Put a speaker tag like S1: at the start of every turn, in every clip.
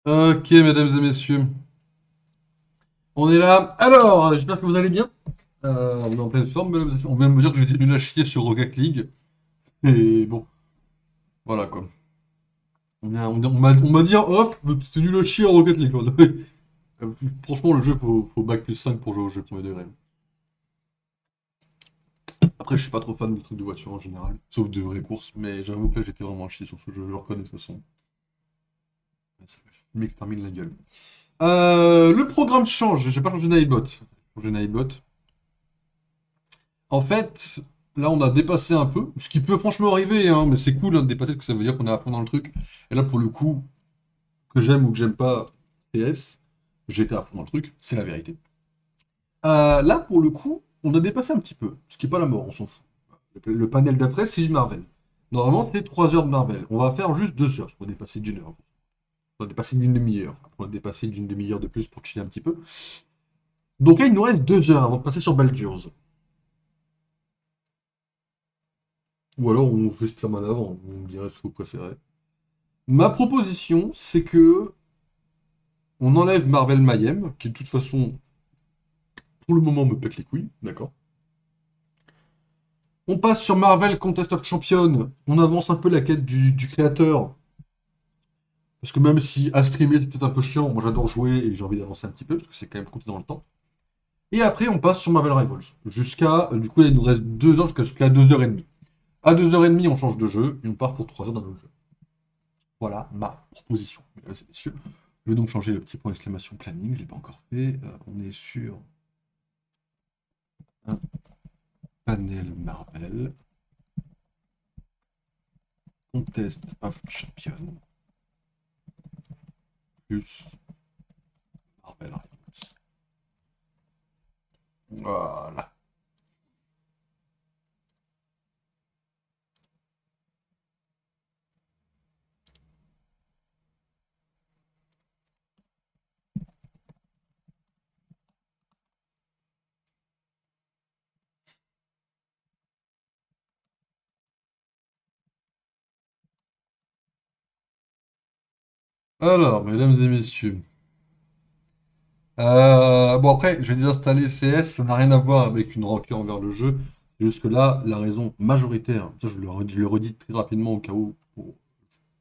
S1: Ok, mesdames et messieurs, on est là. Alors, j'espère que vous allez bien. On est en pleine forme, mesdames et messieurs. On vient de me dire que j'étais nul à chier sur Rocket League. Et bon, voilà quoi. On m'a dit, hop, t'es nul à chier en Rocket League, quoi. Franchement, le jeu, faut bac plus 5 pour jouer au jeu premier degré. Après, je suis pas trop fan des trucs de voiture en général, sauf de vraies courses, mais j'avoue que là, j'étais vraiment à chier sur ce jeu, je le reconnais de toute façon. Le mec se termine la gueule. Le programme change, j'ai pas changé d'iBot. J'ai changé d'iBot. En fait, là, on a dépassé un peu, ce qui peut franchement arriver, hein, mais c'est cool hein, de dépasser, parce que ça veut dire qu'on est à fond dans le truc. Et là, pour le coup, que j'aime ou que j'aime pas CS, j'étais à fond dans le truc, c'est la vérité. Là, pour le coup, on a dépassé un petit peu, ce qui est pas la mort, on s'en fout. Le panel d'après, c'est du Marvel. Normalement, c'est 3 heures de Marvel. On va faire juste 2 heures, pour dépasser d'une heure. On va dépasser d'une demi-heure. Après, on va dépasser d'une demi-heure de plus pour chiller un petit peu. Donc là, il nous reste 2 heures avant de passer sur Baldur's. Ou alors on fait Spider-Man avant, vous me direz ce que vous préférez. Ma proposition, c'est que on enlève Marvel Mayhem, qui de toute façon, pour le moment, me pète les couilles, d'accord. On passe sur Marvel Contest of Champions, on avance un peu la quête du créateur, parce que même si à streamer c'est peut-être un peu chiant, moi j'adore jouer et j'ai envie d'avancer un petit peu, parce que c'est quand même compté dans le temps. Et après on passe sur Marvel Rivals, jusqu'à, du coup il nous reste 2 heures jusqu'à 2h30. À 2h30 on change de jeu, et on part pour 3 heures dans le jeu. Voilà ma proposition, mesdames et messieurs. Je vais donc changer le petit point d'exclamation planning, je ne l'ai pas encore fait. On est sur un panel Marvel. Contest of Champion. Plus Marvel Rivals. Voilà. Alors, mesdames et messieurs. Bon après, je vais désinstaller CS, ça n'a rien à voir avec une rancœur envers le jeu. C'est juste que là, la raison majoritaire, ça je le redis très rapidement au cas où, on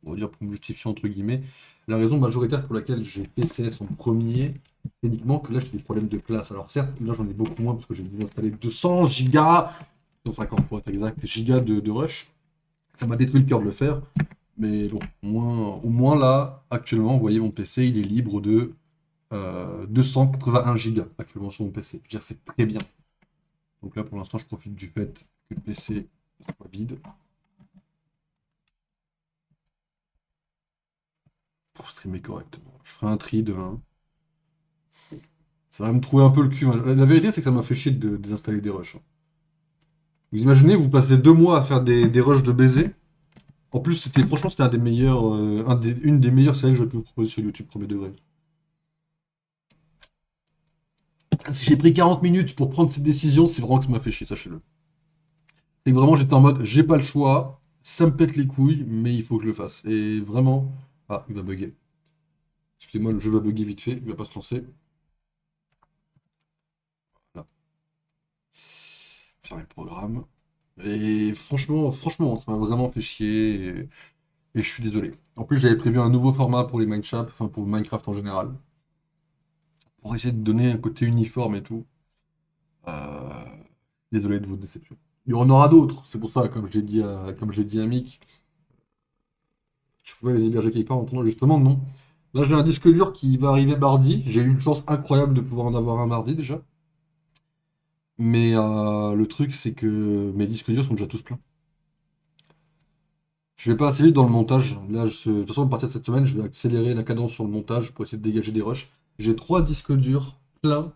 S1: va dire pour me justifier entre guillemets, la raison majoritaire pour laquelle j'ai fait CS en premier, c'est uniquement que là j'ai des problèmes de place. Alors certes, là j'en ai beaucoup moins parce que j'ai désinstallé 200 gigas, 150 pour être exact, gigas de rush. Ça m'a détruit le cœur de le faire. Mais bon, au moins là, actuellement, vous voyez mon PC, il est libre de 281 gigas actuellement sur mon PC. Je veux dire, c'est très bien. Donc là, pour l'instant, je profite du fait que le PC soit vide pour streamer correctement. Je ferai un tri demain. Ça va me trouver un peu le cul. La vérité, c'est que ça m'a fait chier de désinstaller des rushs, hein. Vous imaginez, vous passez 2 mois à faire des rushs de baiser. En plus, franchement, c'était un des meilleurs, une des meilleures séries que j'aurais pu vous proposer sur YouTube premier degré. Si j'ai pris 40 minutes pour prendre cette décision, c'est vraiment que ça m'a fait chier, sachez-le. C'est que vraiment, j'étais en mode, j'ai pas le choix, ça me pète les couilles, mais il faut que je le fasse. Et vraiment, ah, il va bugger. Excusez-moi, le jeu va bugger vite fait, il va pas se lancer. Voilà, fermer le programme. Et franchement, ça m'a vraiment fait chier, et je suis désolé. En plus, j'avais prévu un nouveau format pour les Minecraft, enfin pour Minecraft en général, pour essayer de donner un côté uniforme et tout. Euh, Désolé de votre déception. Il y en aura d'autres, c'est pour ça, comme je l'ai dit à Mick, je pouvais les héberger quelque part en attendant justement, non. Là, j'ai un disque dur qui va arriver mardi. J'ai eu une chance incroyable de pouvoir en avoir un mardi déjà. Mais le truc, c'est que mes disques durs sont déjà tous pleins. Je vais pas assez vite dans le montage. Là, de toute façon, à partir de cette semaine, je vais accélérer la cadence sur le montage pour essayer de dégager des rushs. J'ai 3 disques durs pleins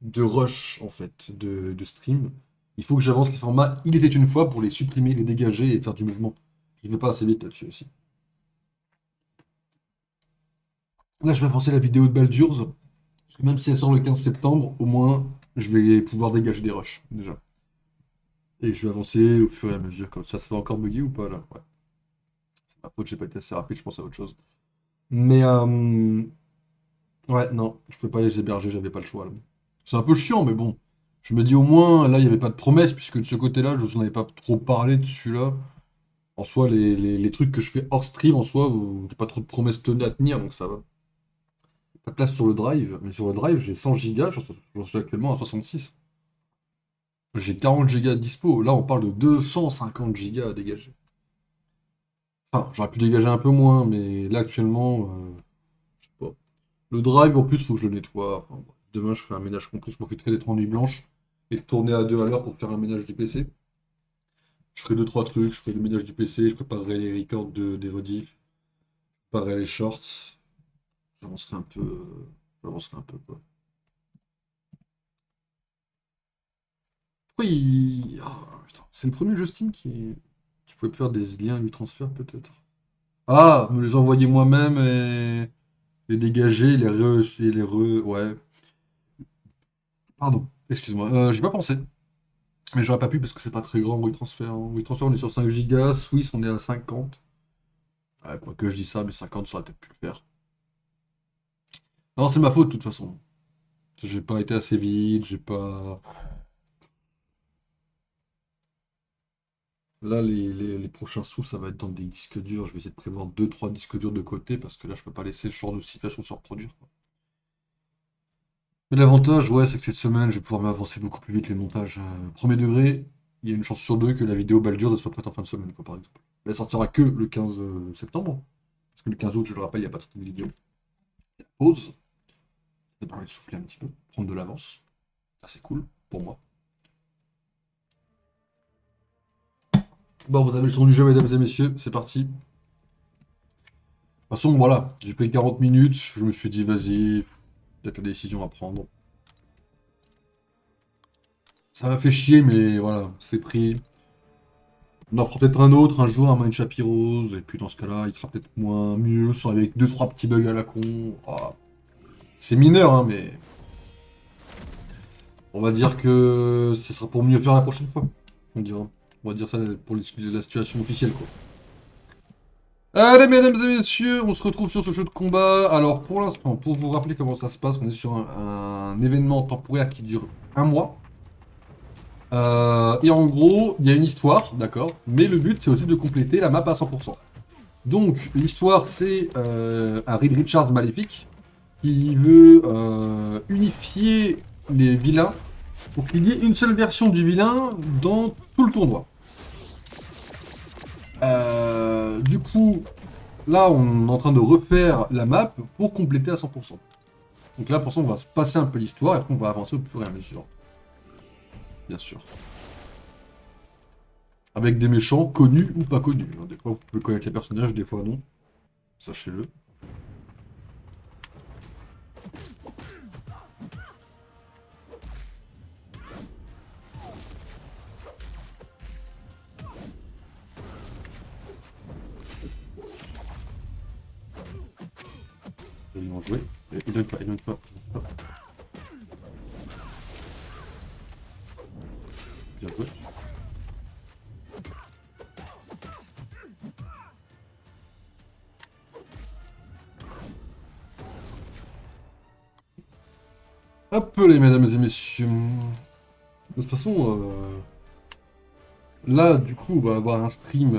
S1: de rushs, en fait, de stream. Il faut que j'avance les formats il était une fois pour les supprimer, les dégager et faire du mouvement. Je vais pas assez vite là-dessus aussi. Là, je vais avancer la vidéo de Baldur's. Parce que même si elle sort le 15 septembre, au moins, je vais pouvoir dégager des rushs, déjà. Et je vais avancer au fur et à mesure, comme ça va encore bugger ou pas, là? Ouais. C'est ma faute, j'ai pas été assez rapide, je pense à autre chose. Mais ouais, non, je peux pas les héberger, j'avais pas le choix là. C'est un peu chiant, mais bon. Je me dis au moins, là, il n'y avait pas de promesse, puisque de ce côté-là, je vous en avais pas trop parlé de celui-là. En soi, les trucs que je fais hors stream, en soi, vous n'avez pas trop de promesses tenues à tenir, donc ça va. Pas de place sur le drive, mais sur le drive, j'ai 100 gigas, j'en suis actuellement à 66. J'ai 40 gigas de dispo. Là, on parle de 250 gigas à dégager. Enfin, j'aurais pu dégager un peu moins, mais là, actuellement, je sais pas. Le drive, en plus, faut que je le nettoie. Enfin, bon, demain, je ferai un ménage complet. Je profiterai d'être en nuit blanche et de tourner à 2 à l'heure pour faire un ménage du PC. Je ferai deux trois trucs. Je ferai le ménage du PC, je préparerai les records des rediffs, je préparerai les shorts. J'avancerai un peu. J'avancerai un peu, quoi. Pourquoi il. Ah, putain. C'est le premier jeu Steam qui pouvait faire des liens lui transfert, peut-être. Ah, me les envoyer moi-même et les dégager, Ouais. Pardon, excuse-moi. J'ai pas pensé. Mais j'aurais pas pu parce que c'est pas très grand WeTransfer, hein. WeTransfer, on est sur 5 gigas. Swiss, on est à 50. Ouais, quoi que je dis ça, mais 50, j'aurais peut-être pu le faire. Non, c'est ma faute de toute façon. J'ai pas été assez vite, j'ai pas. Là, les prochains sous, ça va être dans des disques durs. Je vais essayer de prévoir deux trois disques durs de côté parce que là, je peux pas laisser ce genre de situation se reproduire, quoi. Mais l'avantage, ouais, c'est que cette semaine, je vais pouvoir m'avancer beaucoup plus vite les montages. Premier degré, il y a une chance sur deux que la vidéo Baldur's elle soit prête en fin de semaine, quoi, par exemple. Elle sortira que le 15 septembre. Parce que le 15 août, je le rappelle, il n'y a pas de sortie de vidéo. Pause. Ça permet de souffler un petit peu, prendre de l'avance. Ça, c'est cool pour moi. Bon, vous avez le son du jeu, mesdames et messieurs, c'est parti. De toute façon, voilà, j'ai pris 40 minutes, je me suis dit, vas-y, peut-être la décision à prendre. Ça m'a fait chier, mais voilà, c'est pris. On en fera peut-être un autre un jour, un Mind Rose, et puis dans ce cas-là, il sera peut-être moins mieux, sans avec deux trois petits bugs à la con. Ah, c'est mineur, hein, mais on va dire que ce sera pour mieux faire la prochaine fois. On dira. On va dire ça pour la situation officielle, quoi. Allez, mesdames et messieurs, on se retrouve sur ce jeu de combat. Alors, pour l'instant, pour vous rappeler comment ça se passe, on est sur un événement temporaire qui dure un mois. Et en gros, il y a une histoire, d'accord, mais le but, c'est aussi de compléter la map à 100%. Donc, l'histoire, c'est un Reed Richards maléfique qui veut unifier les vilains pour qu'il y ait une seule version du vilain dans tout le tournoi. Du coup, là, on est en train de refaire la map pour compléter à 100%. Donc là, pour ça, on va se passer un peu l'histoire et après, on va avancer au fur et à mesure. Bien sûr. Avec des méchants connus ou pas connus, hein. Des fois, vous pouvez connaître les personnages, des fois non. Sachez-le. Je vais en jouer. Il donne pas, il donne pas. Bien joué. Hop les mesdames et messieurs. De toute façon, là, du coup, on va avoir un stream.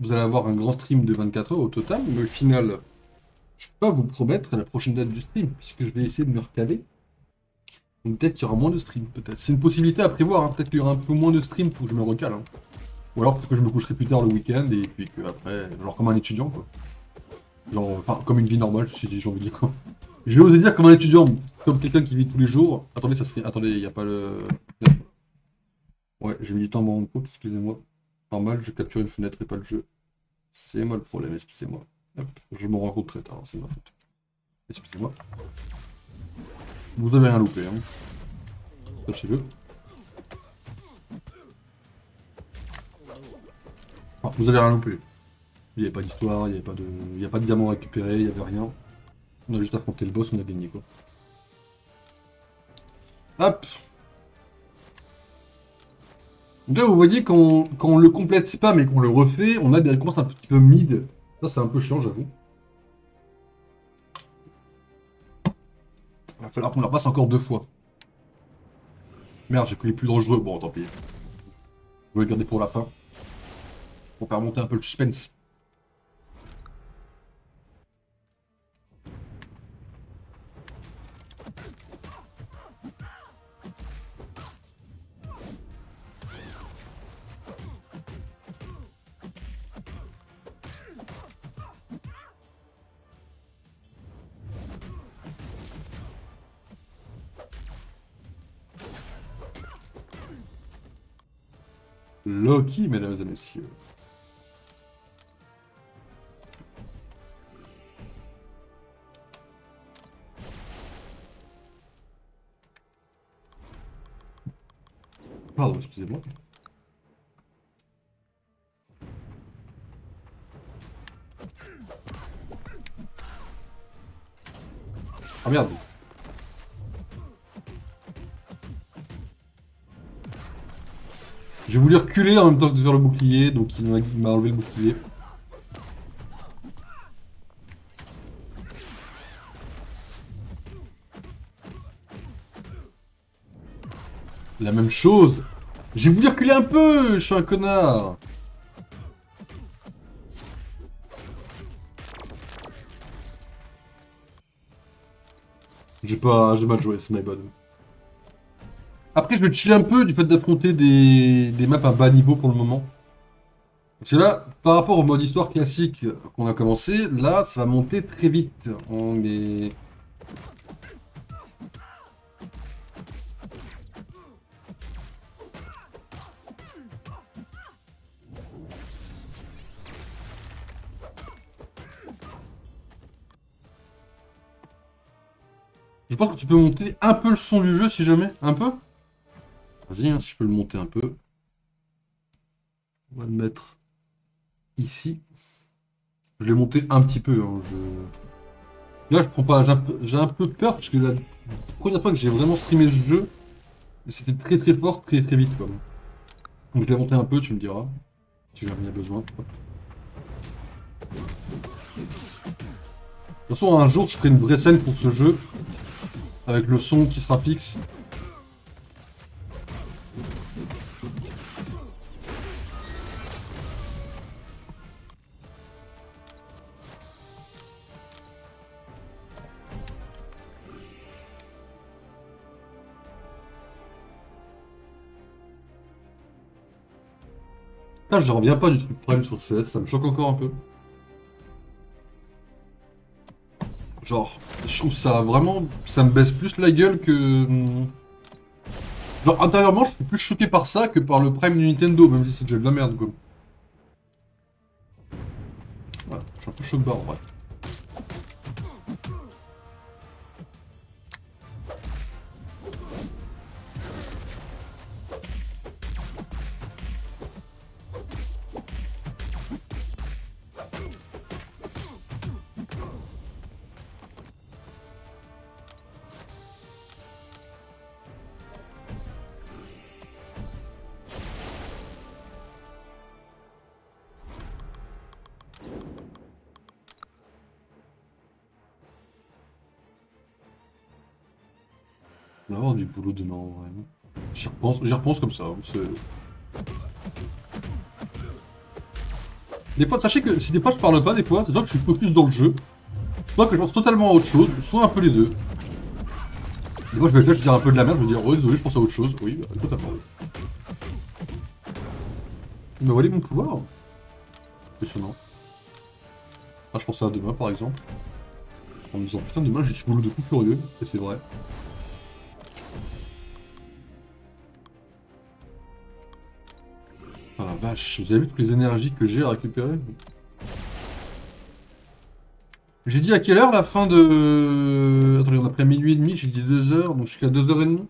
S1: Vous allez avoir un grand stream de 24 heures au total, mais au final, je peux pas vous promettre la prochaine date du stream, puisque je vais essayer de me recaler. Donc peut-être qu'il y aura moins de stream, peut-être. C'est une possibilité à prévoir, hein. Peut-être qu'il y aura un peu moins de stream pour que je me recale, hein. Ou alors peut-être que je me coucherai plus tard le week-end et puis que après, genre comme un étudiant, quoi. Genre, enfin, comme une vie normale, j'ai envie de dire quoi. Je vais oser dire comme un étudiant, comme quelqu'un qui vit tous les jours. Attendez, ça serait. Attendez, il n'y a pas le. Ouais, j'ai mis du temps à m'en rendre compte, excusez-moi. Normal, je capture une fenêtre et pas le jeu. C'est moi le problème, excusez-moi. Hop, je m'en rends compte très tard, c'est ma faute. Excusez-moi. Vous avez rien loupé, hein. Sachez-le. Ah, vous avez rien loupé. Il n'y avait pas d'histoire, il n'y avait pas de. Il n'y a pas de diamant récupéré, il n'y avait rien. On a juste affronté le boss, on a gagné quoi. Hop. Donc là, vous voyez, quand on le complète pas, mais qu'on le refait, on a des récompenses un petit peu mid. Ça, c'est un peu chiant, j'avoue. Il va falloir qu'on la repasse encore 2 fois. Merde, j'ai pris les plus dangereux. Bon, tant pis. Je vais le garder pour la fin. Pour faire monter un peu le suspense. Loki, mesdames et messieurs. Pardon, excusez-moi. Ah merde. J'ai voulu reculer en même temps que de faire le bouclier, donc il m'a enlevé le bouclier. La même chose. J'ai voulu reculer un peu, je suis un connard. J'ai mal joué, c'est my bad. Après, je vais chill un peu du fait d'affronter des maps à bas niveau pour le moment. Parce que là, par rapport au mode histoire classique qu'on a commencé, là, ça va monter très vite. On est... Je pense que tu peux monter un peu le son du jeu si jamais. Un peu? Vas-y, hein, si je peux le monter un peu. On va le mettre ici. Je l'ai monté un petit peu. Hein, là, je prends pas. J'ai un peu peur parce que la première fois que j'ai vraiment streamé ce jeu, c'était très très fort, très très vite. Quoi. Donc je l'ai monté un peu, tu me diras. Si jamais il y a besoin. De toute façon, un jour, je ferai une vraie scène pour ce jeu. Avec le son qui sera fixe. Là, je reviens pas du truc Prime sur CS, ça me choque encore un peu. Genre, je trouve ça vraiment... Ça me baisse plus la gueule que... Genre, intérieurement, je suis plus choqué par ça que par le Prime de Nintendo, même si c'est déjà de la merde, quoi. Ouais, je suis un peu choc barre, en vrai. On va avoir du boulot demain, en vrai. J'y repense comme ça. Hein, des fois, sachez que si des fois je parle pas, des fois, c'est soit que je suis focus dans le jeu, soit que je pense totalement à autre chose, soit un peu les deux. Des fois, je vais dire un peu de la merde, je vais dire, oh désolé, je pense à autre chose. Oui, bah, totalement. Il m'a volé mon pouvoir. Impressionnant. Ah, je pensais à demain, par exemple. En me disant, putain, demain, j'ai du boulot de fou furieux. Et c'est vrai. Ah la vache, vous avez vu toutes les énergies que j'ai à récupérer? J'ai dit à quelle heure la fin de... Attendez, on a pris à minuit et demi, j'ai dit 2h, donc jusqu'à 2h30.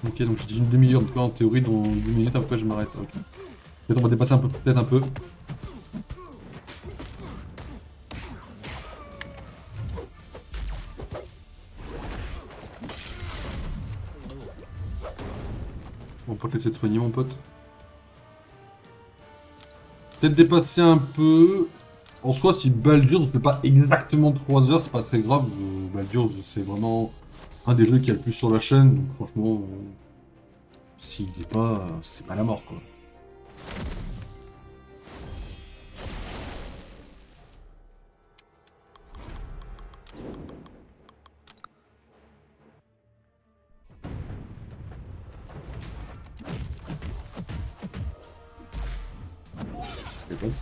S1: Ok, donc j'ai dit une demi-heure, donc là en théorie dans 10 minutes après je m'arrête. Ok. Peut-être on va dépasser un peu, peut-être un peu. crois que t'essaies de soigner, mon pote. Peut-être dépasser un peu. En soi, si Baldur's ne fait pas exactement 3 heures, c'est pas très grave. Baldur's, c'est vraiment un des jeux qui a le plus sur la chaîne. Donc franchement, s'il est pas, c'est pas la mort, quoi. C'est bon.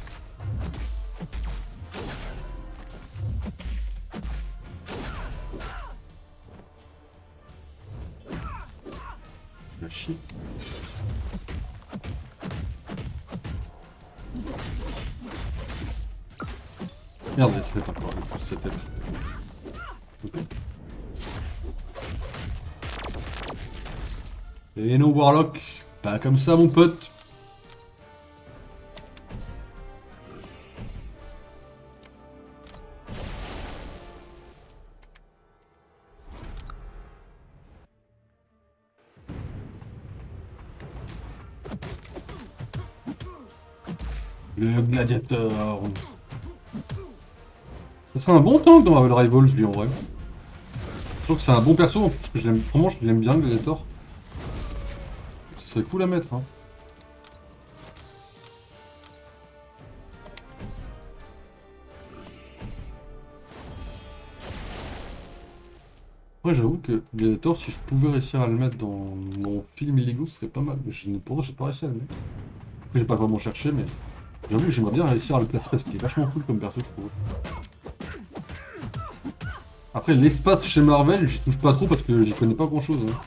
S1: C'est la chier. Merde, elle se fait encore, elle pousse sa tête. Ok. Et no Warlock, pas comme ça, mon pote. Le gladiateur. Ça serait un bon tank dans Marvel Rivals, lui, en vrai. Je trouve que c'est un bon perso, parce que je l'aime, vraiment, je l'aime bien, le gladiator. Ce serait cool à mettre, hein. Ouais, j'avoue que Gladiator, si je pouvais réussir à le mettre dans mon film Lego, ce serait pas mal. Mais pour j'ai pas réussi à le mettre. Après, j'ai pas vraiment cherché, mais j'avoue que j'aimerais bien réussir à le placer parce qu'il est vachement cool comme perso, je trouve. Après, l'espace chez Marvel, j'y touche pas trop parce que j'y connais pas grand chose, hein.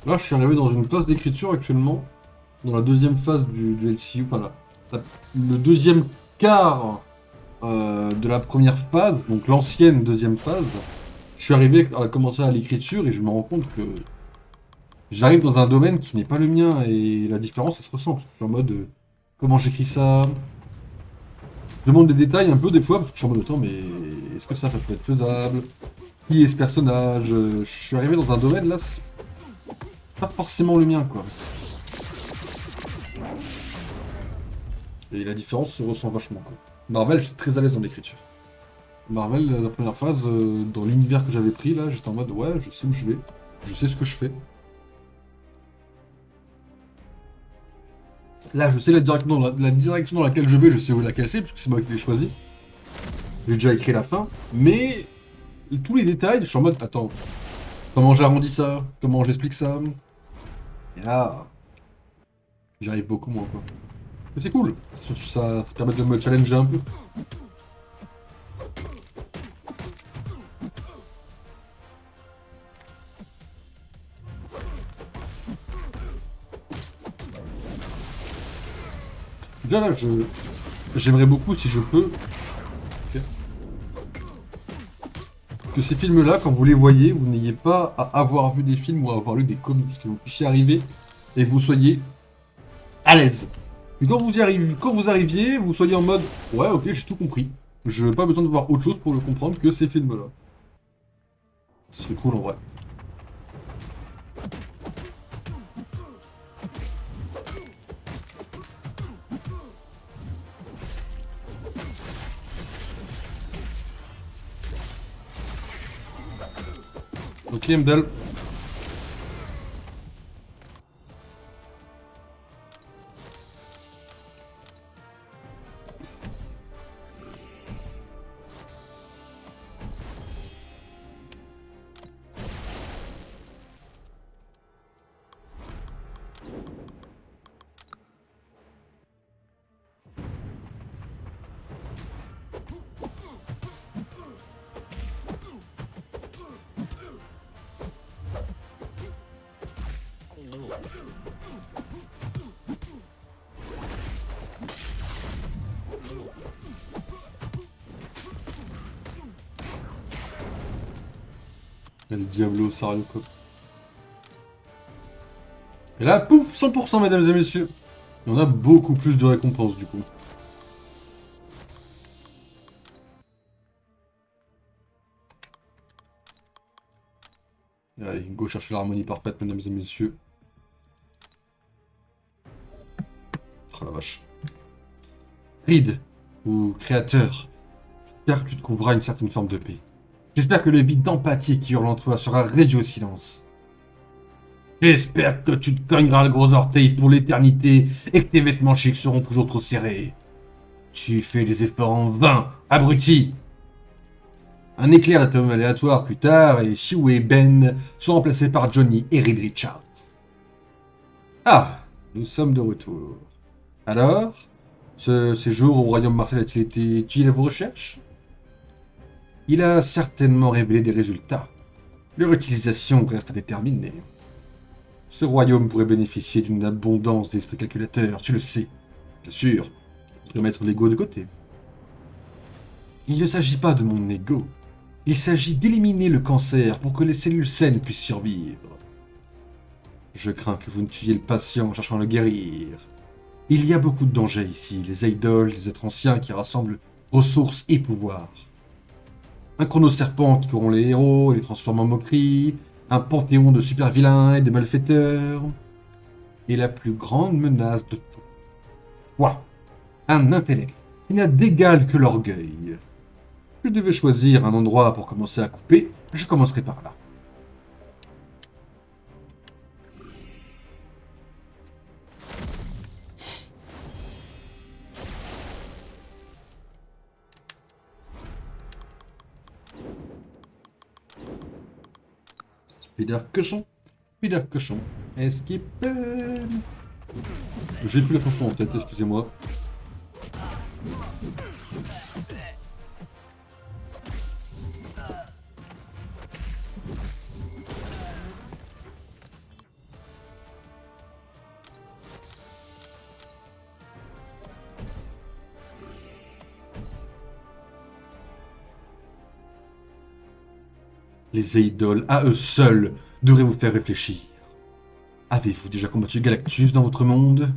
S1: Là, je suis arrivé dans une phase d'écriture actuellement, dans la deuxième phase du LCU, enfin le deuxième quart de la première phase, donc l'ancienne deuxième phase. Je suis arrivé à commencer à l'écriture et je me rends compte que j'arrive dans un domaine qui n'est pas le mien et la différence elle se ressent. Parce que je suis en mode comment j'écris ça. Je demande des détails un peu des fois parce que je suis en mode attends mais est-ce que ça peut être faisable? Qui est ce personnage? Je suis arrivé dans un domaine là, c'est pas forcément le mien quoi. Et la différence se ressent vachement quoi. Marvel j'étais très à l'aise dans l'écriture. Marvel, la première phase, dans l'univers que j'avais pris là, j'étais en mode ouais je sais où je vais, je sais ce que je fais. Là, je sais la direction dans laquelle je vais, je sais où laquelle c'est, puisque c'est moi qui l'ai choisi. J'ai déjà écrit la fin, mais tous les détails, je suis en mode, attends, comment j'arrondis ça? Comment j'explique ça? Et là, j'arrive beaucoup moins, quoi. Mais c'est cool, ça permet de me challenger un peu. Déjà là, j'aimerais beaucoup, si je peux, ok, que ces films-là, quand vous les voyez, vous n'ayez pas à avoir vu des films ou à avoir lu des comics, que vous puissiez arriver et que vous soyez à l'aise. Et quand vous arriviez, vous soyez en mode ouais, ok, j'ai tout compris. Je n'ai pas besoin de voir autre chose pour le comprendre que ces films-là. Ce serait cool en vrai. Ok, Mdel. Le Diablo Sario quoi. Et là, pouf, 100% mesdames et messieurs. Et on a beaucoup plus de récompenses du coup. Allez, go chercher l'harmonie parfaite, mesdames et messieurs. Oh la vache. Reed, ou créateur, j'espère que tu trouveras une certaine forme de paix. J'espère que le vide d'empathie qui hurle en toi sera réduit au silence. J'espère que tu te cogneras le gros orteil pour l'éternité et que tes vêtements chics seront toujours trop serrés. Tu fais des efforts en vain, abruti. Un éclair d'atome aléatoire plus tard et Shiu et Ben sont remplacés par Johnny et Reed Richards. Ah, nous sommes de retour. Alors, ce séjour au royaume martial a-t-il été utile à vos recherches? Il a certainement révélé des résultats. Leur utilisation reste à déterminer. Ce royaume pourrait bénéficier d'une abondance d'esprits calculateurs, tu le sais. Bien sûr, il faudrait mettre l'ego de côté. Il ne s'agit pas de mon ego. Il s'agit d'éliminer le cancer pour que les cellules saines puissent survivre. Je crains que vous ne tuiez le patient en cherchant à le guérir. Il y a beaucoup de dangers ici, les idoles, les êtres anciens qui rassemblent ressources et pouvoirs. Un chronoserpent qui corrompt les héros et les transforme en moquerie, un panthéon de super vilains et de malfaiteurs, et la plus grande menace de tout. Toi, un intellect qui n'a d'égal que l'orgueil. Je devais choisir un endroit pour commencer à couper, je commencerai par là. Spider cochon, Spider cochon, escape. J'ai plus la chanson en tête, excusez-moi. Les idoles, à eux seuls, devraient vous faire réfléchir. Avez-vous déjà combattu Galactus dans votre monde?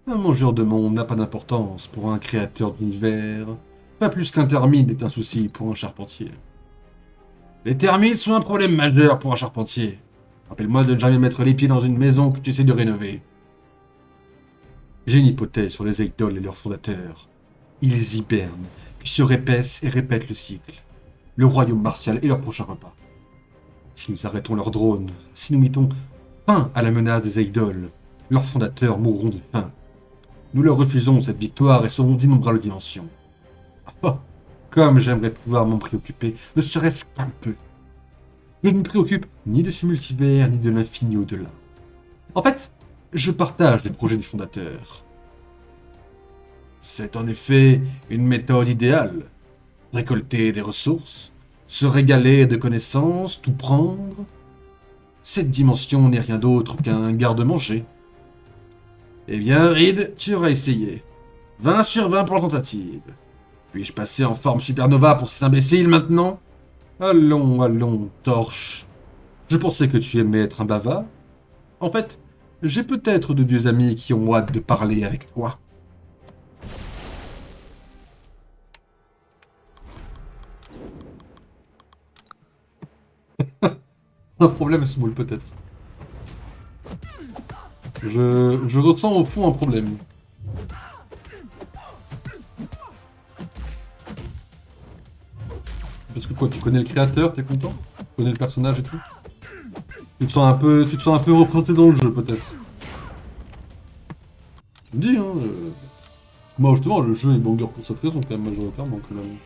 S1: Un mangeur de monde n'a pas d'importance pour un créateur d'univers. Pas plus qu'un termite est un souci pour un charpentier. Les termites sont un problème majeur pour un charpentier. Rappelle-moi de ne jamais mettre les pieds dans une maison que tu essaies de rénover. J'ai une hypothèse sur les idoles et leurs fondateurs. Ils hibernent, puis se répaissent et répètent le cycle. Le royaume martial et leur prochain repas. Si nous arrêtons leurs drones, si nous mettons fin à la menace des idoles, leurs fondateurs mourront de faim. Nous leur refusons cette victoire et seront d'innombrables dimensions. Oh, comme j'aimerais pouvoir m'en préoccuper, ne serait-ce qu'un peu. Je ne me préoccupe ni de ce multivers, ni de l'infini au-delà. En fait, je partage les projets des fondateurs. C'est en effet une méthode idéale. Récolter des ressources, se régaler de connaissances, tout prendre. Cette dimension n'est rien d'autre qu'un garde-manger. Eh bien, Reed, tu auras essayé. 20 sur 20 pour la tentative. Puis-je passer en forme supernova pour ces imbéciles maintenant? Allons, allons, torche. Je pensais que tu aimais être un bavard. En fait, j'ai peut-être de vieux amis qui ont hâte de parler avec toi. Un problème, Small, peut-être. Je ressens au fond un problème. Parce que quoi, tu connais le créateur, t'es content? Tu connais le personnage et tout? Tu te sens un peu représenté dans le jeu, peut-être? Tu me dis, hein. Moi, justement, le jeu est banger pour cette raison, quand même, majoritairement, quand même.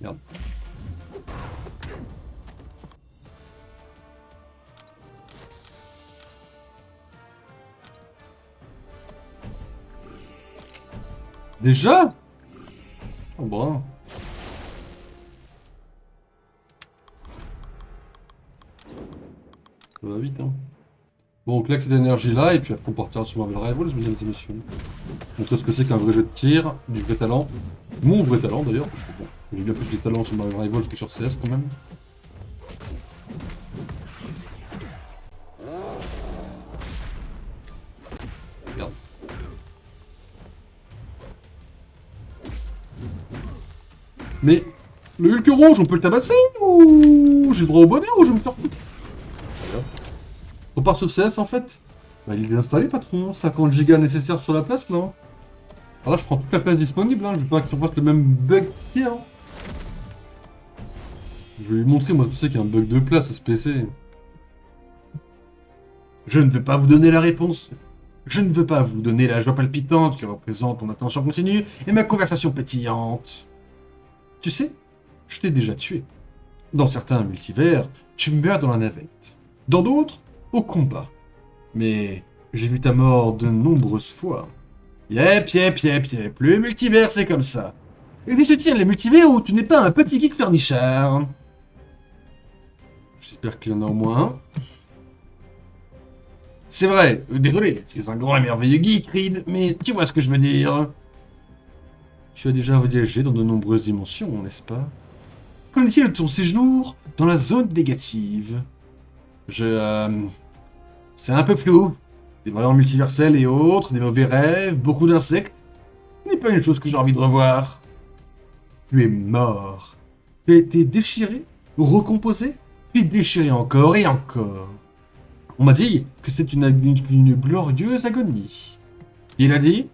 S1: Merde. Déjà? Oh, bon. Ça va vite, hein. Bon, on claque cette énergie-là, et puis après on partira sur Marvel Rivals, mesdames et messieurs. Montrer ce que c'est qu'un vrai jeu de tir, du vrai talent. Mon vrai talent d'ailleurs, parce que bon, j'ai bien plus de talent sur Marvel Rivals que sur CS quand même. Regarde. Mais le Hulk rouge, on peut le tabasser ou j'ai le droit au bonheur ou je vais me faire foutre? On part sur CS en fait. Bah, il est désinstallé, patron. 50 Go nécessaires sur la place là. Alors là, je prends toute la place disponible. Hein. Je veux pas qu'il refasse le même bug qu'il y a. Hein. Je vais lui montrer, moi, tu sais qu'il y a un bug de place à ce PC. Je ne veux pas vous donner la réponse. Je ne veux pas vous donner la joie palpitante qui représente mon attention continue et ma conversation pétillante. Tu sais, je t'ai déjà tué. Dans certains multivers, tu meurs dans la navette. Dans d'autres, au combat. Mais j'ai vu ta mort de nombreuses fois. Yep. Le multivers, c'est comme ça. Existe-t-il les multivers où tu n'es pas un petit geek pleurnichard? J'espère qu'il y en a au moins un. C'est vrai, désolé, tu es un grand et merveilleux geek, Reed, mais tu vois ce que je veux dire. Tu as déjà voyagé dans de nombreuses dimensions, n'est-ce pas? Connais-tu ton séjour dans la zone négative? C'est un peu flou. Des valeurs multiverselles et autres, des mauvais rêves, beaucoup d'insectes. Ce n'est pas une chose que j'ai envie de revoir. Tu es mort. Tu as été déchiré, recomposé, puis déchiré encore et encore. On m'a dit que c'est une glorieuse agonie. Il a dit...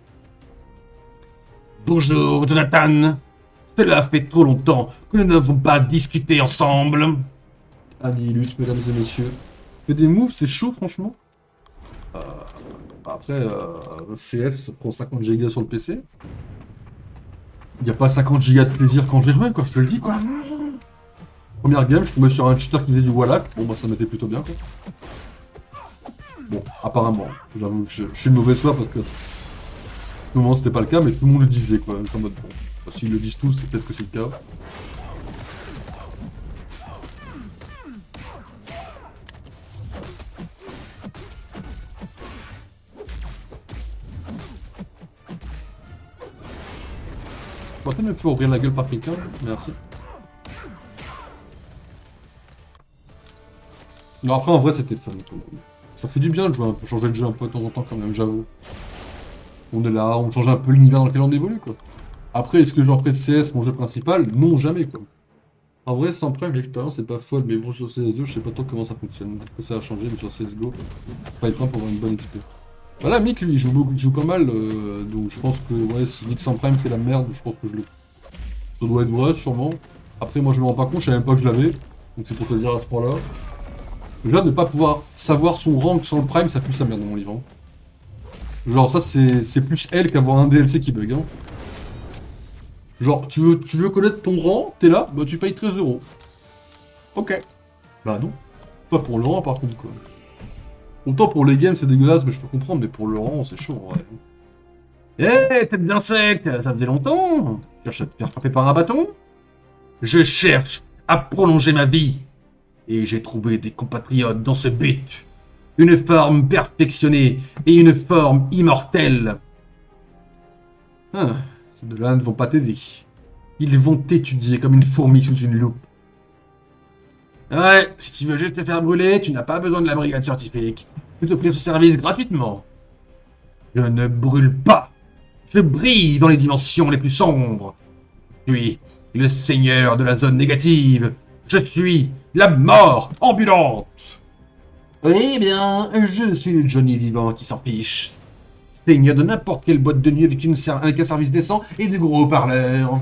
S1: Bonjour, Jonathan. Cela fait trop longtemps que nous n'avons pas discuté ensemble. Annihilus, mesdames et messieurs. Fait des moves, c'est chaud, franchement. Après, CS, ça prend 50 Go sur le PC. Il n'y a pas 50 Go de plaisir quand j'ai joué, quoi, je te le dis, quoi. Première game, je tombais sur un cheater qui faisait du Wallach. Bon, bah, ça m'était plutôt bien, quoi. Bon, apparemment, j'avoue que je suis une mauvaise foi parce que... Au moment, c'était pas le cas, mais tout le monde le disait, quoi. En mode, bon, bah, s'ils le disent tous, c'est peut-être que c'est le cas. Je vais peut-être me faire ouvrir la gueule par quelqu'un, merci. Non, après, en vrai, c'était fun. Ça fait du bien de jouer un peu, changer de jeu un peu de temps en temps, quand même, j'avoue. On est là, on change un peu l'univers dans lequel on évolue, quoi. Après, est-ce que je reprends CS, mon jeu principal? Non, jamais, quoi. En vrai, sans prime, l'expérience est pas folle, mais bon, sur CS2, je sais pas trop comment ça fonctionne. Peut-être que ça a changé, mais sur CSGO, pas être pour avoir une bonne XP. Voilà, Mick, lui, il joue pas mal, donc je pense que, ouais, si Nick sans prime, c'est la merde, je pense que je le... Ça doit être vrai, sûrement. Après, moi, je me rends pas compte, je savais même pas que je l'avais. Donc c'est pour te dire à ce point-là. Déjà, de ne pas pouvoir savoir son rank sans le prime, ça pue sa merde dans mon livre. Hein. Genre, ça, c'est plus elle qu'avoir un DLC qui bug. Hein. Genre, tu veux connaître ton rang, t'es là, bah tu payes 13 €. Ok. Bah non. Pas pour le rang, par contre, quoi. Autant pour les games, c'est dégueulasse, mais je peux comprendre, mais pour le rang, c'est chaud, ouais. Eh, tête d'insecte, ça faisait longtemps. Tu cherches à te faire frapper par un bâton? Je cherche à prolonger ma vie. Et j'ai trouvé des compatriotes dans ce but. Une forme perfectionnée et une forme immortelle. Ah, ces deux-là ne vont pas t'aider. Ils vont t'étudier comme une fourmi sous une loupe. Ouais, si tu veux juste te faire brûler, tu n'as pas besoin de la brigade scientifique. Je peux t'offrir ce service gratuitement. Je ne brûle pas. Je brille dans les dimensions les plus sombres. Je suis le seigneur de la zone négative. Je suis la mort ambulante. Eh bien, je suis le Johnny vivant qui s'en fiche. Seigneur de n'importe quelle boîte de nuit avec un service décent et de gros haut-parleurs.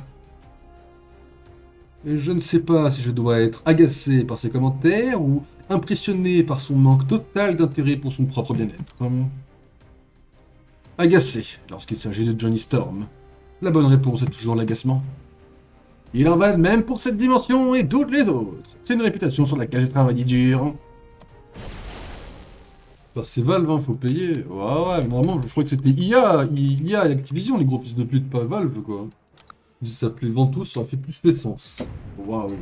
S1: Je ne sais pas si je dois être agacé par ses commentaires ou impressionné par son manque total d'intérêt pour son propre bien-être. Agacé lorsqu'il s'agit de Johnny Storm. La bonne réponse est toujours l'agacement. Il en va de même pour cette dimension et toutes les autres. C'est une réputation sur laquelle j'ai travaillé dur. Bah, c'est Valve, hein, faut payer. Ouais, normalement, je crois que c'était IA et Activision, les gros fils de pute, pas Valve, quoi. Si ça s'appelait Ventus, ça aurait fait sens. Waouh.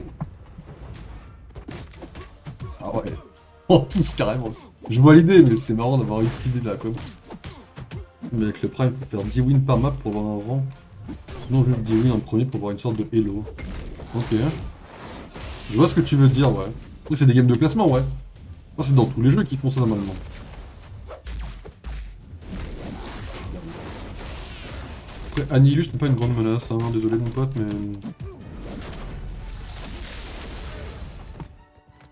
S1: Ah ouais. Ventus, carrément. Je vois l'idée, mais c'est marrant d'avoir eu cette idée là, quoi. Mais avec le Prime, faut faire 10 wins par map pour avoir un rang. Sinon, je dis oui en premier pour avoir une sorte de hello. Ok. Je vois ce que tu veux dire, ouais. Oui, c'est des games de classement, ouais. Ça, c'est dans tous les jeux qui font ça normalement. Après, Annihilus n'est pas une grande menace, hein. Désolé mon pote, mais...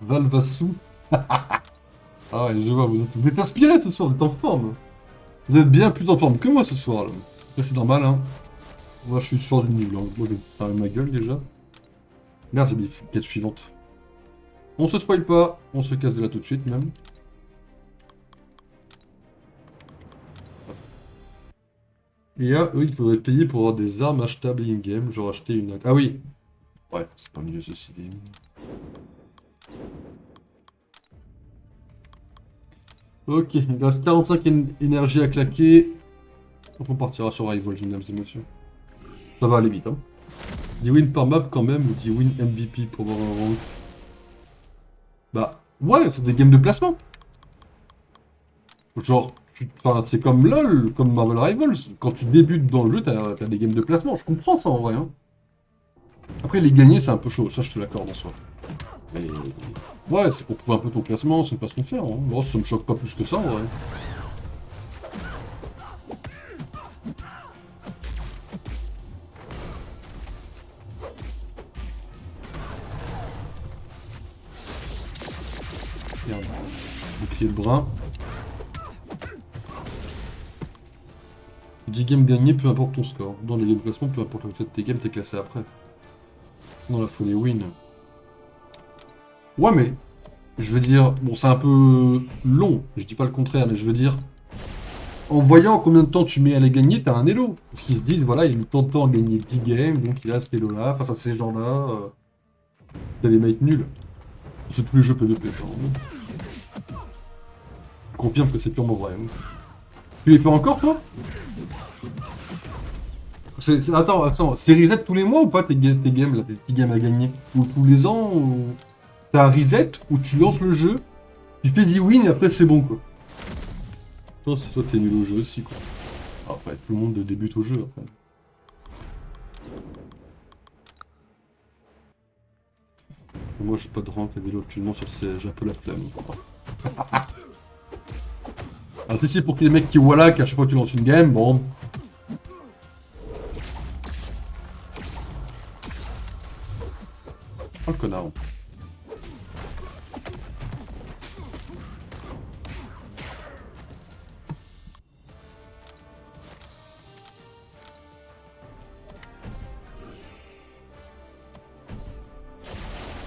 S1: Valvassou. Ah ouais, je vois, vous êtes inspiré ce soir, vous êtes en forme. Vous êtes bien plus en forme que moi ce soir, là. Après, c'est normal, hein. Moi, je suis sûr du nul, hein. Moi, je vais fermer ma gueule, déjà. Merde, j'ai mis quête suivante. On se spoil pas, on se casse de là tout de suite, même. Et à eux, il faudrait payer pour avoir des armes achetables in-game, genre acheter une... Ah oui. Ouais, c'est pas mieux ceci dit. Ok, il reste 45 énergie à claquer. Donc on partira sur Rival, mesdames et messieurs. Ça va aller vite, hein. 10 wins par map quand même, ou 10 wins MVP pour avoir un rank. Bah, ouais, c'est des games de placement. Genre, enfin, c'est comme LoL, comme Marvel Rivals. Quand tu débutes dans le jeu, t'as des games de placement. Je comprends ça en vrai, hein. Après, les gagner, c'est un peu chaud. Ça, je te l'accorde en soi. Mais... Ouais, c'est pour prouver un peu ton classement, c'est une façon de faire, hein. Bon, ça me choque pas plus que ça en vrai. Merde. Bouclier de brun. 10 games gagnés, peu importe ton score. Dans les games de classement, peu importe le fait de tes games, t'es classé après. Non, là, faut les win. Ouais, mais... Je veux dire... Bon, c'est un peu long, je dis pas le contraire, mais je veux dire... En voyant combien de temps tu mets à les gagner, t'as un elo. Parce qu'ils se disent, voilà, il a mis tant de temps à gagner 10 games, donc il a cet elo-là, face à ces gens-là... T'as des mecs nuls. C'est tous les jeux PvP, ça. Je confirme que c'est purement vrai. Hein. Tu les fais encore, toi? Attends, c'est reset tous les mois ou pas tes games, là, tes petits games à gagner? Ou tous les ans, ou... T'as un reset où tu lances le jeu, tu fais 10 wins et après c'est bon, quoi. Non, c'est toi t'es nul au jeu aussi, quoi. Après, tout le monde débute au jeu, après. Moi, j'ai pas de rank à vélo actuellement sur CS, j'ai un peu la flemme. Alors, si c'est pour que les mecs qui voilà, qu'à chaque fois que tu lances une game, bon. Oh le connard.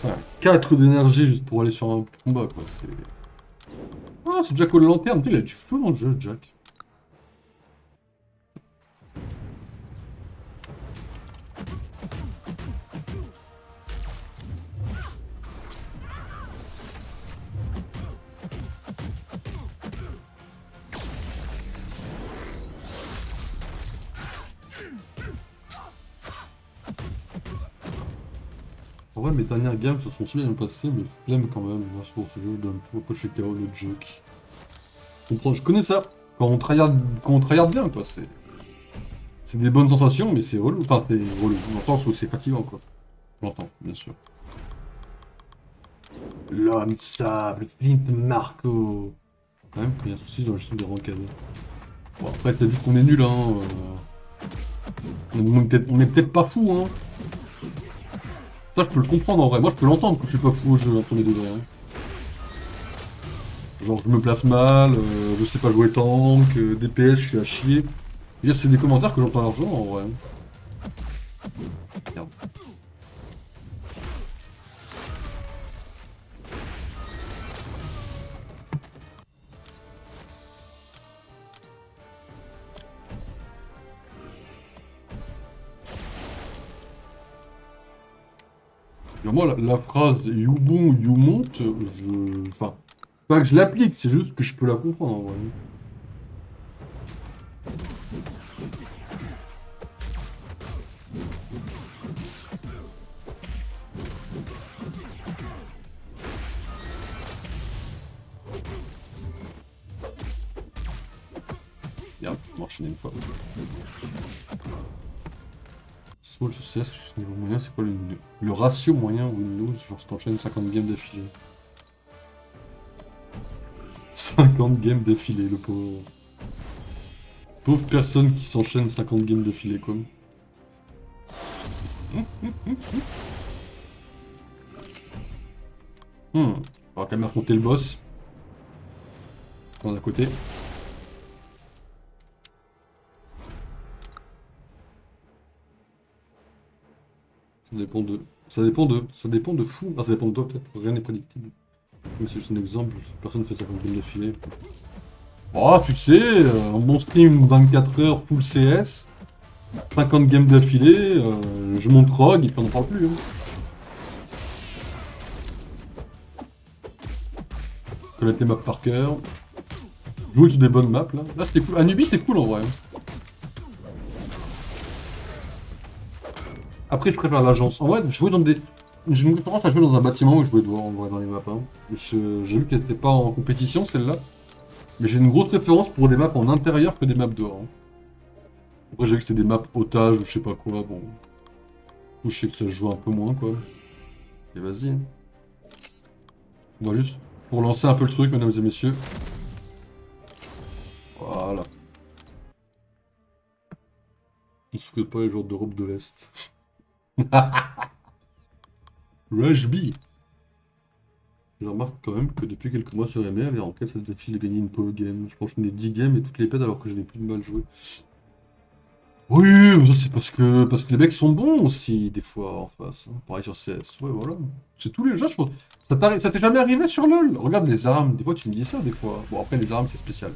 S1: Ouais, 4 d'énergie juste pour aller sur un combat, quoi. C'est... Ah, c'est Jack aux lanternes. Il a du feu dans le jeu, Jack. En vrai, mes dernières games se sont super bien passées, mais flemme quand même. Merci pour ce jeu, donne pourquoi je suis KO de joke. Je connais ça. Quand on tryhard bien, quoi. C'est des bonnes sensations, mais c'est relou. Enfin, c'est relou. Dans le sens où c'est fatigant, quoi. J'entends, bien sûr. L'homme sable, Flint Marco. Quand même, quand il y a un souci dans la gestion des rancades. Bon, après, peut-être juste qu'on est nul, hein. On est peut-être pas fou, hein. Ça, je peux le comprendre en vrai. Moi, je peux l'entendre que je suis pas fou au jeu, hein, premier degré. Hein. Genre, je me place mal, je sais pas jouer tank, DPS, je suis à chier. C'est des commentaires que j'entends largement en vrai. Merde. Moi, la phrase you bon, you monte, je. Enfin, pas que je l'applique, c'est juste que je peux la comprendre en vrai. Merde, m'enchaîner une fois. Small CS, niveau moyen, c'est quoi le ratio moyen win-lose? Genre, si t'enchaînes 50 games d'affilée. 50 games d'affilée, le pauvre. Pauvre personne qui s'enchaîne 50 games d'affilée, quoi. On va quand même affronter le boss. On est à côté. Ça dépend de... Ça dépend de fou. Ah, ça dépend de toi, peut-être. Rien n'est prédictible. Mais c'est juste un exemple. Personne ne fait 50 games d'affilée. Oh, tu sais, un bon stream 24 heures full CS. 50 games d'affilée. Je monte Rogue et puis on n'en parle plus. Hein. Connaître les maps par cœur. Jouer sur des bonnes maps là. Là c'était cool. Anubis c'est cool en vrai. Après je préfère l'agence. En vrai, jouer dans des. J'ai une préférence à jouer dans un bâtiment où je jouais dehors en vrai dans les maps. Hein. J'ai vu qu'elle n'était pas en compétition celle-là. Mais j'ai une grosse préférence pour des maps en intérieur que des maps dehors. Hein. Après j'ai vu que c'était des maps otages ou je sais pas quoi. Bon. Ou je sais que ça se joue un peu moins quoi. Et vas-y. Hein. On va juste pour lancer un peu le truc mesdames et messieurs. Voilà. On se souhaite pas les joueurs d'Europe de l'Est. Rushby. Je remarque quand même que depuis quelques mois sur MR, les enquêtes, ça défie de gagner une pauvre game. Je pense que je n'ai 10 games et toutes les pètes alors que je n'ai plus de mal joué. Oui, mais ça c'est parce que les mecs sont bons aussi, des fois, en face. Hein. Pareil sur CS, ouais, voilà. C'est tous les jeux, je pense. Ça t'est jamais arrivé sur LoL? Regarde les armes, des fois tu me dis ça, des fois. Bon, après les armes, c'est spécial.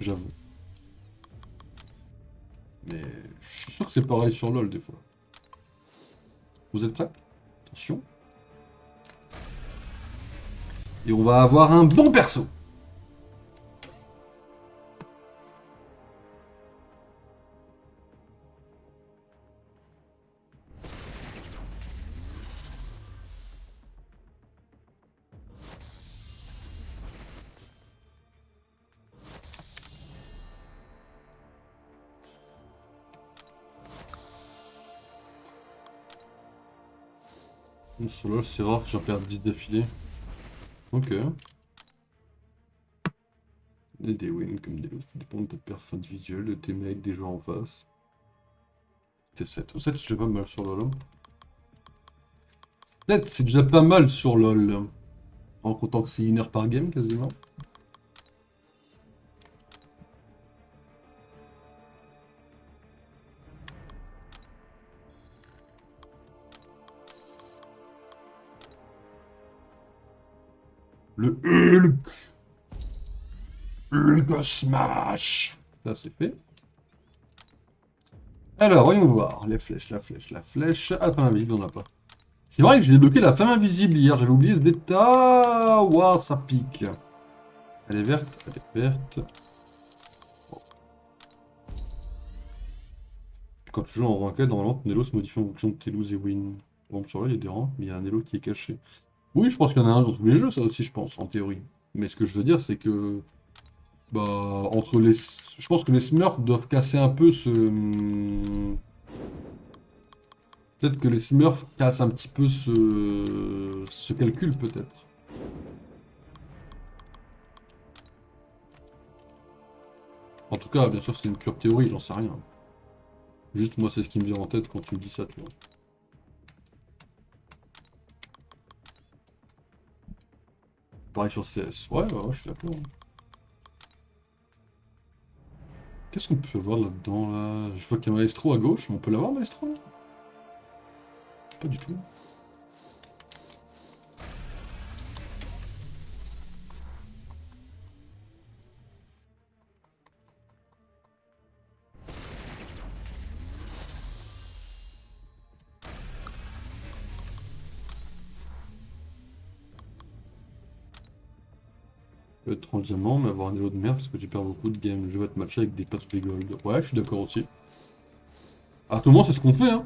S1: J'avoue. Mais je suis sûr que c'est pareil sur LoL, des fois. Vous êtes prêts? Attention. Et on va avoir un bon perso. Sur LoL, c'est rare que j'en perde 10 d'affilée. Ok. Et des wins comme des losses, ça dépend de ta perf individuelle, de tes mecs, des joueurs en face. C'était 7. 7 c'est déjà pas mal sur LoL. 7 c'est déjà pas mal sur LoL. En comptant que c'est 1 heure par game quasiment. Le Hulk. Hulk Smash. Ça c'est fait. Alors, voyons voir. Les flèches, la flèche, la flèche. Ah, la femme invisible, on n'a pas. C'est vrai que j'ai débloqué la femme invisible hier. J'avais oublié ce détail. Waouh, ça pique. Elle est verte, elle est verte. Bon. Quand tu joues en ranked, normalement, ton elo se modifie en fonction de tes lose et win. Bon, sur là, il y a des rangs, mais il y a un elo qui est caché. Oui, je pense qu'il y en a un dans tous les jeux, ça aussi, je pense, en théorie. Mais ce que je veux dire, c'est que... Bah, entre les... Je pense que les Smurfs doivent casser un peu ce... Peut-être que les Smurfs cassent un petit peu ce calcul, peut-être. En tout cas, bien sûr, c'est une pure théorie, j'en sais rien. Juste, moi, c'est ce qui me vient en tête quand tu me dis ça, tu vois. Pareil sur CS. Ouais, je suis d'accord. Qu'est-ce qu'on peut voir là-dedans, là? Je vois qu'il y a Maestro à gauche. On peut l'avoir, Maestro, là? Pas du tout. Je vais être 30 diamants, mais avoir un elo de merde parce que tu perds beaucoup de games. Je vais te matcher avec des passes de gold. Ouais, je suis d'accord aussi. À tout moment, c'est ce qu'on fait, hein.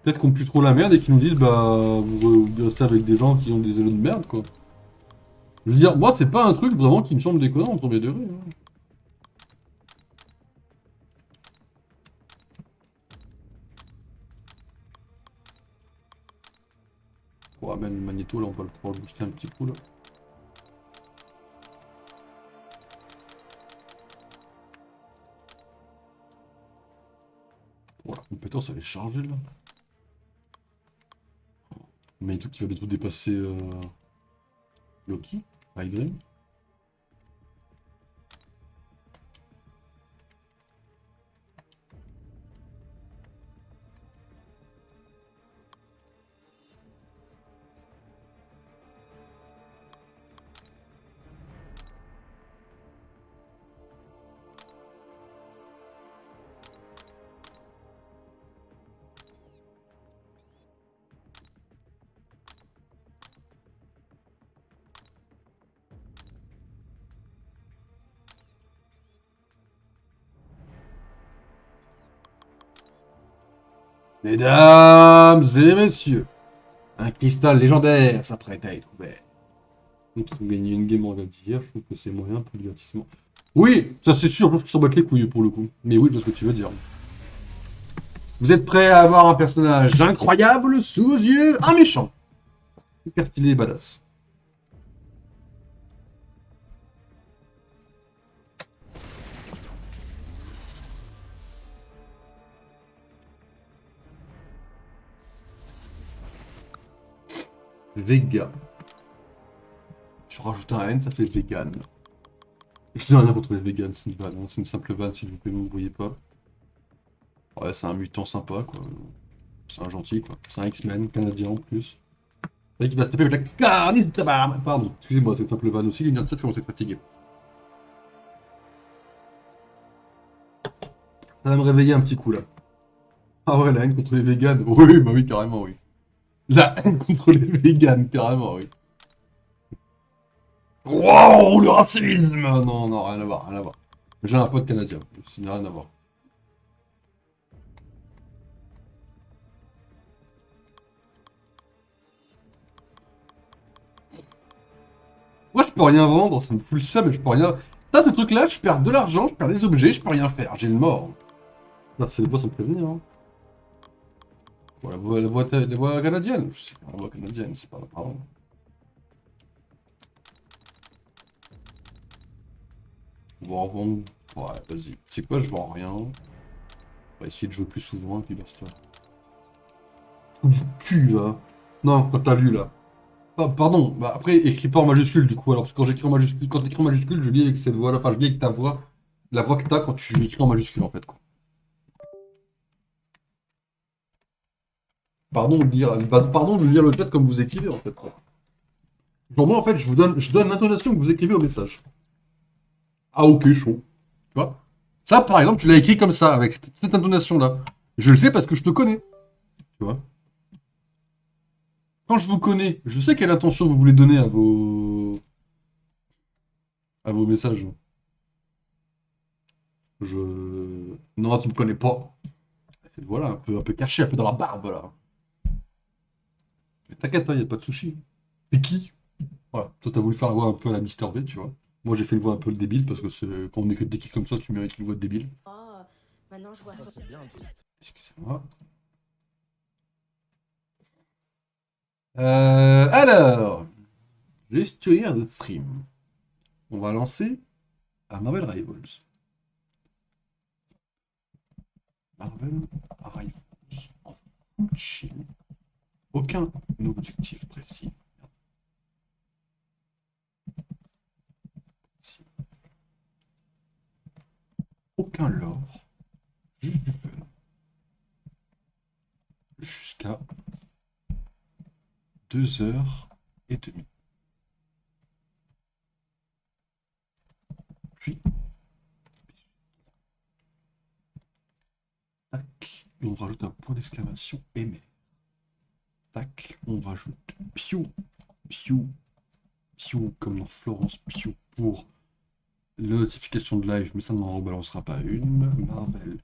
S1: Peut-être qu'on pue trop la merde et qu'ils nous disent, bah, vous restez avec des gens qui ont des élos de merde, quoi. Je veux dire, moi, c'est pas un truc vraiment qui me semble déconnant en premier degré. Hein. Ouais, même le magnéto, là, on va le pouvoir le booster un petit coup, là. Bon, la compétence, elle est chargée, là. Le magnéto qui va bientôt dépasser Loki, Hydreigon. Mesdames et messieurs, un cristal légendaire s'apprête à être ouvert. Pour gagner une game en dire, je trouve que c'est moyen pour le divertissement. Oui, ça c'est sûr, je pense que je t'en bats les couilles pour le coup. Mais oui, je vois ce que tu veux dire. Vous êtes prêts à avoir un personnage incroyable sous vos yeux? Un méchant. Hyper stylé et badass. Vega. Je rajoute un N, ça fait vegan. Je dis rien contre les vegans, c'est une vanne, hein, c'est une simple vanne s'il vous plaît, ne voyez pas. Ouais, c'est un mutant sympa quoi. C'est un gentil quoi. C'est un X-Men canadien en plus. Et qui va se taper avec la carnice de tabarnak. Pardon, excusez-moi, c'est une simple vanne aussi, l'Union 7 commence à être fatigué. Ça va me réveiller un petit coup là. Ah ouais, la haine contre les vegans. Oui, bah oui, carrément, oui. La haine contre les vegans, carrément, oui. Wow, le racisme! Non, non, rien à voir, rien à voir. J'ai un pote canadien, ça n'a rien à voir. Moi, je peux rien vendre, ça me fout le seum, mais je peux rien. Ça, ce truc-là, je perds de l'argent, je perds des objets, je peux rien faire, j'ai le mort. Là, c'est des voix sans prévenir, hein. Bon, la voix canadienne, je sais pas, la voix canadienne, c'est pas grave. On va en vendre. Ouais, vas-y. C'est quoi, je vends rien. On va essayer de jouer plus souvent, et puis basta. Trou du cul, là. Non, quand t'as lu, là. Ah, pardon, bah après, écris pas en majuscule, du coup, alors, parce que quand j'écris en majuscule, quand t'écris en majuscule, je lis avec cette voix-là, enfin, je lis avec ta voix, la voix que t'as quand tu écris en majuscule, en fait, quoi. Pardon de lire, pardon de lire le chat comme vous écrivez, en fait, quoi. Pour moi, en fait, je donne l'intonation que vous écrivez au message. Ah, ok, chaud. Tu vois? Ça, par exemple, tu l'as écrit comme ça, avec cette intonation-là. Je le sais parce que je te connais. Tu vois? Quand je vous connais, je sais quelle intention vous voulez donner à vos messages. Je... Non, tu me connais pas. Cette voix-là, un peu cachée, un peu dans la barbe, là. Mais t'inquiète, il n'y a pas de sushi. T'es qui? Voilà. Toi, t'as voulu faire la voix un peu à la Mister V, tu vois. Moi, j'ai fait une voix un peu débile, parce que quand on écrit des qui comme ça, tu mérites une voix de débile.
S2: Oh, maintenant je vois son...
S1: Excusez-moi. Alors, gestionnaire de frime. On va lancer à Marvel Rivals. Marvel Rivals. En full chill. Aucun objectif précis. Aucun lore. Juste du fun. Jusqu'à 2h30. Puis, tac, et on rajoute un point d'exclamation émer. Tac, on rajoute piou, piou, piou, comme dans Florence Piou pour la notification de live, mais ça n'en rebalancera pas une. Marvel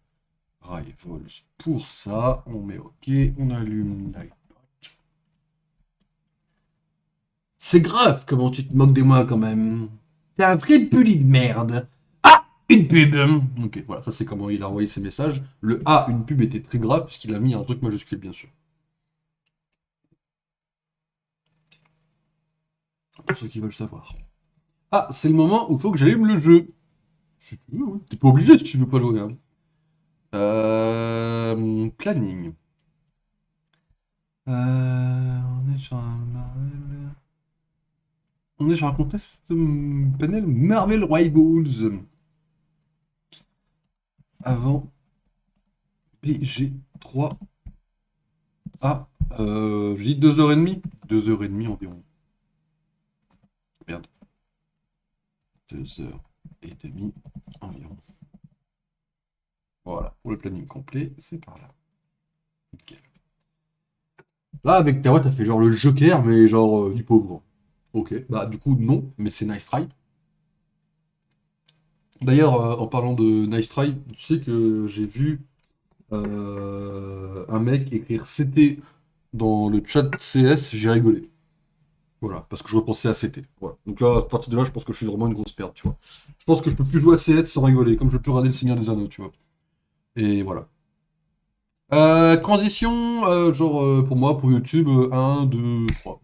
S1: Rivals pour ça, on met OK, on allume Lightbot. C'est grave comment tu te moques de moi quand même. T'es un vrai puli de merde. Ah, une pub. Ok, voilà, ça c'est comment il a envoyé ses messages. Le A, une pub était très grave puisqu'il a mis un truc majuscule bien sûr. Pour ceux qui veulent savoir. Ah, c'est le moment où il faut que j'allume le jeu. Si tu veux, oui. T'es pas obligé si tu veux pas jouer. Hein. Planning. On est sur un Marvel. On est sur un contest panel Marvel Rivals. Avant PG3. Ah, je dis 2h30. 2h30 environ. Merde. 2h30 environ. Voilà, pour le planning complet, c'est par là. Nickel. Là, avec ta voix, t'as fait genre le Joker, mais genre du pauvre. Ok, bah du coup, non, mais c'est nice try. D'ailleurs, en parlant de nice try, tu sais que j'ai vu un mec écrire CT dans le chat CS, j'ai rigolé. Voilà, parce que je repensais à CT. Voilà. Donc là, à partir de là, je pense que je suis vraiment une grosse perte, tu vois. Je pense que je peux plus jouer à CS sans rigoler, comme je peux regarder le Seigneur des Anneaux, tu vois. Et voilà. Transition, genre pour moi, pour YouTube, 1, 2, 3.